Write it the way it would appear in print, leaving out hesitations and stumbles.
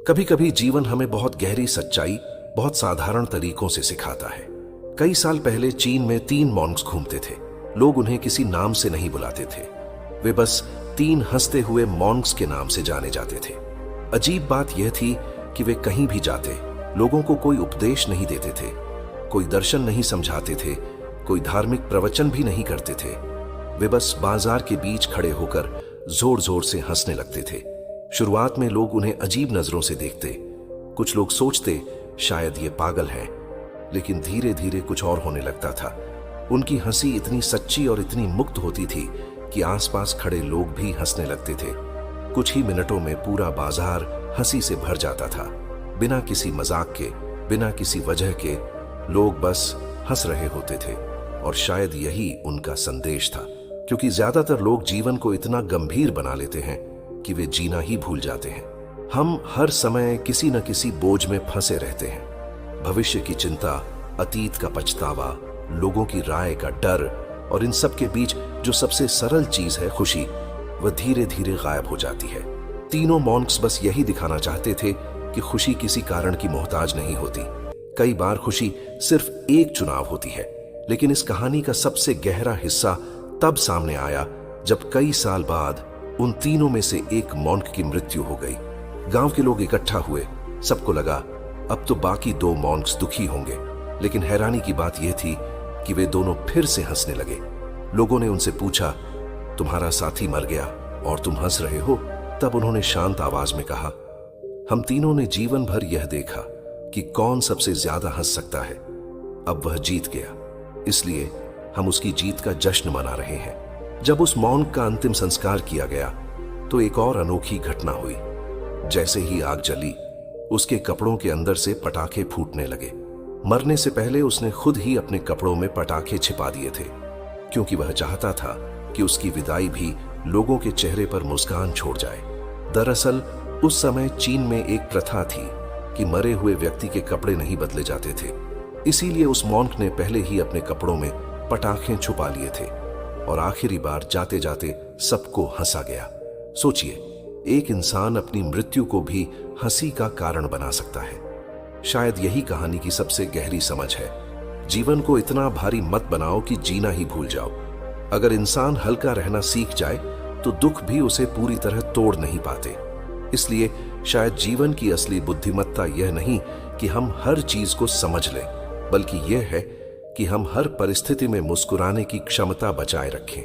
कभी कभी जीवन हमें बहुत गहरी सच्चाई बहुत साधारण तरीकों से सिखाता है। कई साल पहले चीन में 3 मॉन्क्स घूमते थे। लोग उन्हें किसी नाम से नहीं बुलाते थे, वे बस 3 हंसते हुए मॉन्क्स के नाम से जाने जाते थे। अजीब बात यह थी कि वे कहीं भी जाते लोगों को कोई उपदेश नहीं देते थे, कोई दर्शन नहीं समझाते थे, कोई धार्मिक प्रवचन भी नहीं करते थे। वे बस बाजार के बीच खड़े होकर जोर जोर से हंसने लगते थे। शुरुआत में लोग उन्हें अजीब नजरों से देखते, कुछ लोग सोचते शायद ये पागल हैं, लेकिन धीरे धीरे कुछ और होने लगता था। उनकी हंसी इतनी सच्ची और इतनी मुक्त होती थी कि आसपास खड़े लोग भी हंसने लगते थे। कुछ ही मिनटों में पूरा बाजार हंसी से भर जाता था, बिना किसी मजाक के, बिना किसी वजह के। लोग बस हंस रहे होते थे और शायद यही उनका संदेश था, क्योंकि ज्यादातर लोग जीवन को इतना गंभीर बना लेते हैं कि वे जीना ही भूल जाते हैं। हम हर समय किसी न किसी बोझ में फंसे रहते हैं। भविष्य की चिंता, अतीत का पछतावा, लोगों की राय का डर, और इन सब के बीच जो सबसे सरल चीज है खुशी, वह धीरे धीरे गायब हो जाती है। तीनों मॉन्क्स बस यही दिखाना चाहते थे कि खुशी किसी कारण की मोहताज नहीं होती। कई बार खुशी सिर्फ एक चुनाव होती है, लेकिन इस कहानी का सबसे गहरा हिस्सा तब सामने आया जब कई साल बाद उन तीनों में से एक मॉन्क की मृत्यु हो गई। गांव के लोग इकट्ठा हुए, सबको लगा अब तो बाकी 2 मॉन्क्स दुखी होंगे, लेकिन हैरानी की बात यह थी कि वे दोनों फिर से हंसने लगे। लोगों ने उनसे पूछा, तुम्हारा साथी मर गया और तुम हंस रहे हो? तब उन्होंने शांत आवाज में कहा, हम तीनों ने जीवन भर यह देखा कि कौन सबसे ज्यादा हंस सकता है। अब वह जीत गया, इसलिए हम उसकी जीत का जश्न मना रहे हैं। जब उस मॉन्क का अंतिम संस्कार किया गया तो एक और अनोखी घटना हुई। जैसे ही आग जली, उसके कपड़ों के अंदर से पटाखे फूटने लगे। मरने से पहले उसने खुद ही अपने कपड़ों में पटाखे छिपा दिए थे, क्योंकि वह चाहता था कि उसकी विदाई भी लोगों के चेहरे पर मुस्कान छोड़ जाए। दरअसल उस समय चीन में एक प्रथा थी कि मरे हुए व्यक्ति के कपड़े नहीं बदले जाते थे, इसीलिए उस मॉन्क ने पहले ही अपने कपड़ों में पटाखे छुपा लिए थे और आखिरी बार जाते जाते सबको हंसा गया। सोचिए, एक इंसान अपनी मृत्यु को भी हंसी का कारण बना सकता है। शायद यही कहानी की सबसे गहरी समझ है। जीवन को इतना भारी मत बनाओ कि जीना ही भूल जाओ। अगर इंसान हल्का रहना सीख जाए तो दुख भी उसे पूरी तरह तोड़ नहीं पाते। इसलिए शायद जीवन की असली बुद्धिमत्ता यह नहीं कि हम हर चीज को समझ लें, बल्कि यह है कि हम हर परिस्थिति में मुस्कुराने की क्षमता बचाए रखें।